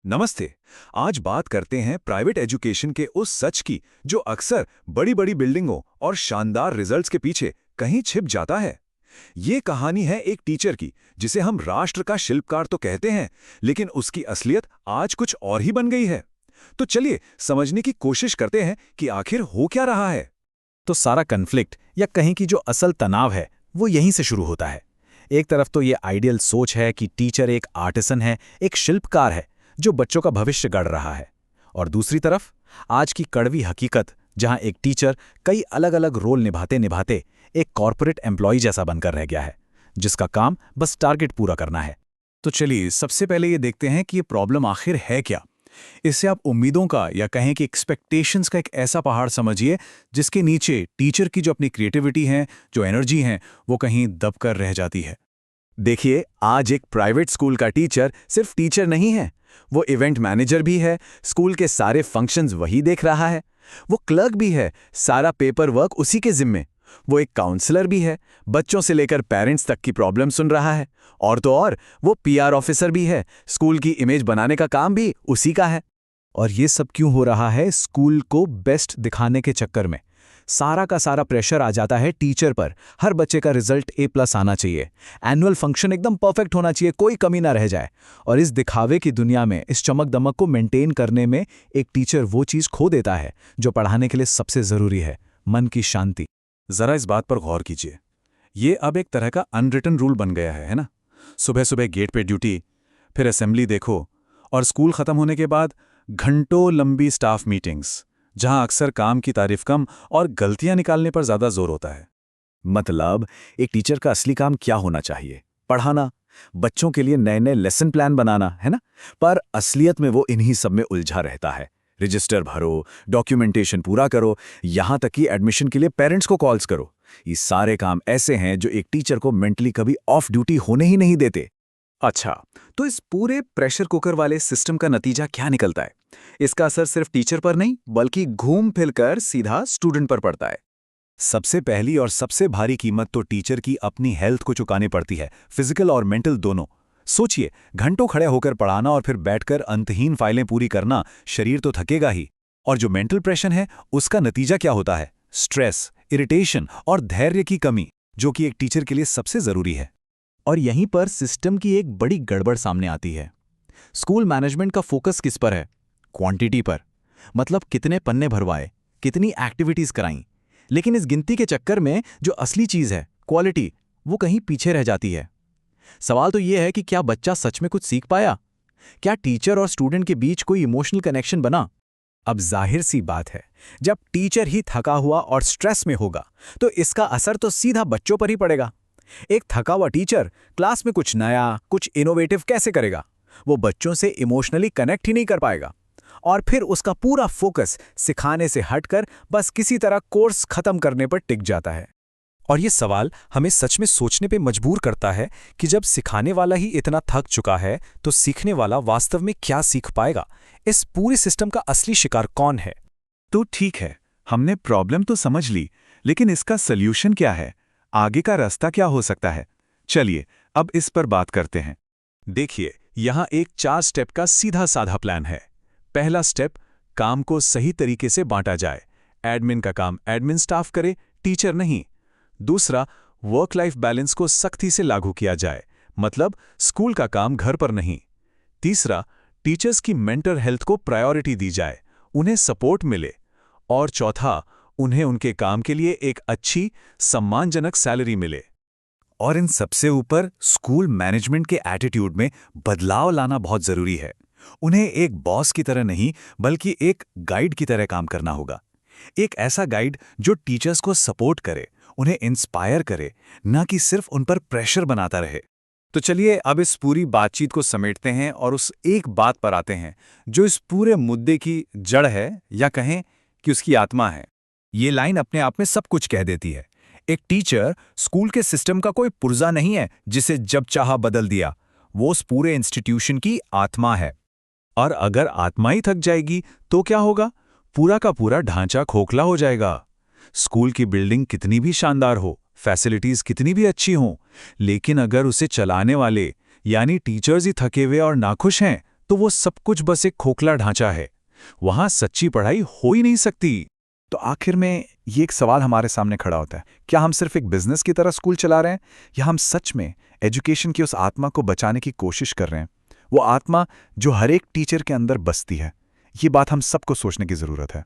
नमस्ते। आज बात करते हैं प्राइवेट एजुकेशन के उस सच की जो अक्सर बड़ी बड़ी बिल्डिंगों और शानदार रिजल्ट्स के पीछे कहीं छिप जाता है। ये कहानी है एक टीचर की जिसे हम राष्ट्र का शिल्पकार तो कहते हैं, लेकिन उसकी असलियत आज कुछ और ही बन गई है। तो चलिए समझने की कोशिश करते हैं कि आखिर हो क्या रहा है। तो सारा कन्फ्लिक्ट या कहीं की जो असल तनाव है वो यहीं से शुरू होता है। एक तरफ तो ये आइडियल सोच है कि टीचर एक आर्टिसन है, एक शिल्पकार है जो बच्चों का भविष्य गढ़ रहा है, और दूसरी तरफ आज की कड़वी हकीकत जहां एक टीचर कई अलग अलग रोल निभाते निभाते एक कॉर्पोरेट एम्प्लॉय जैसा बनकर रह गया है, जिसका काम बस टारगेट पूरा करना है। तो चलिए सबसे पहले ये देखते हैं कि ये प्रॉब्लम आखिर है क्या। इससे आप उम्मीदों का या कहें कि एक्सपेक्टेशंस का एक ऐसा पहाड़ समझिए जिसके नीचे टीचर की जो अपनी क्रिएटिविटी है, जो एनर्जी है, वो कहीं दबकर रह जाती है। देखिए, आज एक प्राइवेट स्कूल का टीचर सिर्फ टीचर नहीं है, वो इवेंट मैनेजर भी है, स्कूल के सारे फंक्शंस वही देख रहा है। वो क्लर्क भी है, सारा पेपर वर्क उसी के जिम्मे। वो एक काउंसलर भी है, बच्चों से लेकर पेरेंट्स तक की प्रॉब्लम सुन रहा है। और तो और वो पीआर ऑफिसर भी है, स्कूल की इमेज बनाने का काम भी उसी का है। और ये सब क्यों हो रहा है? स्कूल को बेस्ट दिखाने के चक्कर में सारा का सारा प्रेशर आ जाता है टीचर पर। हर बच्चे का रिजल्ट A+ आना चाहिए, एनुअल फंक्शन एकदम परफेक्ट होना चाहिए, कोई कमी ना रह जाए। और इस दिखावे की दुनिया में, इस चमक दमक को मेंटेन करने में एक टीचर वो चीज़ खो देता है जो पढ़ाने के लिए सबसे ज़रूरी है, मन की शांति। जरा इस बात पर गौर कीजिए। ये अब एक तरह का अनरिटन रूल बन गया है ना? सुबह सुबह गेट पे ड्यूटी, फिर असेंबली देखो, और स्कूल खत्म होने के बाद घंटों लंबी स्टाफ मीटिंग्स, जहां अक्सर काम की तारीफ कम और गलतियां निकालने पर ज्यादा जोर होता है। मतलब एक टीचर का असली काम क्या होना चाहिए? पढ़ाना, बच्चों के लिए नए नए लेसन प्लान बनाना, है ना? पर असलियत में वो इन्हीं सब में उलझा रहता है। रजिस्टर भरो, डॉक्यूमेंटेशन पूरा करो, यहां तक कि एडमिशन के लिए पेरेंट्स को कॉल्स करो। ये सारे काम ऐसे हैं जो एक टीचर को मेंटली कभी ऑफ ड्यूटी होने ही नहीं देते। अच्छा, तो इस पूरे प्रेशर कुकर वाले सिस्टम का नतीजा क्या निकलता है? इसका असर सिर्फ टीचर पर नहीं, बल्कि घूम फिरकर सीधा स्टूडेंट पर पड़ता है। सबसे पहली और सबसे भारी कीमत तो टीचर की अपनी हेल्थ को चुकानी पड़ती है, फिजिकल और मेंटल दोनों। सोचिए, घंटों खड़े होकर पढ़ाना और फिर बैठकर अंतहीन फाइलें पूरी करना, शरीर तो थकेगा ही। और जो मेंटल प्रेशर है, उसका नतीजा क्या होता है? स्ट्रेस, इरिटेशन और धैर्य की कमी, जो कि एक टीचर के लिए सबसे जरूरी है। और यहीं पर सिस्टम की एक बड़ी गड़बड़ सामने आती है। स्कूल मैनेजमेंट का फोकस किस पर है? क्वांटिटी पर। मतलब कितने पन्ने भरवाए, कितनी एक्टिविटीज कराईं। लेकिन इस गिनती के चक्कर में जो असली चीज है, क्वालिटी, वो कहीं पीछे रह जाती है। सवाल तो यह है कि क्या बच्चा सच में कुछ सीख पाया? क्या टीचर और स्टूडेंट के बीच कोई इमोशनल कनेक्शन बना? अब जाहिर सी बात है, जब टीचर ही थका हुआ और स्ट्रेस में होगा तो इसका असर तो सीधा बच्चों पर ही पड़ेगा। एक थका हुआ टीचर क्लास में कुछ नया, कुछ इनोवेटिव कैसे करेगा? वो बच्चों से इमोशनली कनेक्ट ही नहीं कर पाएगा। और फिर उसका पूरा फोकस सिखाने से हटकर बस किसी तरह कोर्स खत्म करने पर टिक जाता है। और ये सवाल हमें सच में सोचने पे मजबूर करता है कि जब सिखाने वाला ही इतना थक चुका है तो सीखने वाला वास्तव में क्या सीख पाएगा? इस पूरे सिस्टम का असली शिकार कौन है? तो ठीक है, हमने प्रॉब्लम तो समझ ली, लेकिन इसका सल्यूशन क्या है? आगे का रास्ता क्या हो सकता है? चलिए अब इस पर बात करते हैं। देखिए, यहाँ एक 4 स्टेप का सीधा साधा प्लान है। पहला स्टेप, काम को सही तरीके से बांटा जाए। एडमिन का काम एडमिन स्टाफ करे, टीचर नहीं। दूसरा, वर्क लाइफ बैलेंस को सख्ती से लागू किया जाए, मतलब स्कूल का काम घर पर नहीं। तीसरा, टीचर्स की मेंटल हेल्थ को प्रायोरिटी दी जाए, उन्हें सपोर्ट मिले। और चौथा, उन्हें उनके काम के लिए एक अच्छी, सम्मानजनक सैलरी मिले। और इन सबसे ऊपर स्कूल मैनेजमेंट के एटीट्यूड में बदलाव लाना बहुत जरूरी है। उन्हें एक बॉस की तरह नहीं, बल्कि एक गाइड की तरह काम करना होगा। एक ऐसा गाइड जो टीचर्स को सपोर्ट करे, उन्हें इंस्पायर करे, ना कि सिर्फ उन पर प्रेशर बनाता रहे। तो चलिए अब इस पूरी बातचीत को समेटते हैं और उस एक बात पर आते हैं जो इस पूरे मुद्दे की जड़ है, या कहें कि उसकी आत्मा है। ये लाइन अपने आप में सब कुछ कह देती है। एक टीचर स्कूल के सिस्टम का कोई पुर्जा नहीं है जिसे जब चाहा बदल दिया। वो उस पूरे इंस्टीट्यूशन की आत्मा है। और अगर आत्मा ही थक जाएगी तो क्या होगा? पूरा का पूरा ढांचा खोखला हो जाएगा। स्कूल की बिल्डिंग कितनी भी शानदार हो, फैसिलिटीज कितनी भी अच्छी हों, लेकिन अगर उसे चलाने वाले यानी टीचर्स ही थके हुए और नाखुश हैं तो वो सब कुछ बस एक खोखला ढांचा है। वहां सच्ची पढ़ाई हो ही नहीं सकती। तो आखिर में ये एक सवाल हमारे सामने खड़ा होता है, क्या हम सिर्फ एक बिजनेस की तरह स्कूल चला रहे हैं, या हम सच में एजुकेशन की उस आत्मा को बचाने की कोशिश कर रहे हैं, वो आत्मा जो हर एक टीचर के अंदर बसती है। ये बात हम सबको सोचने की ज़रूरत है।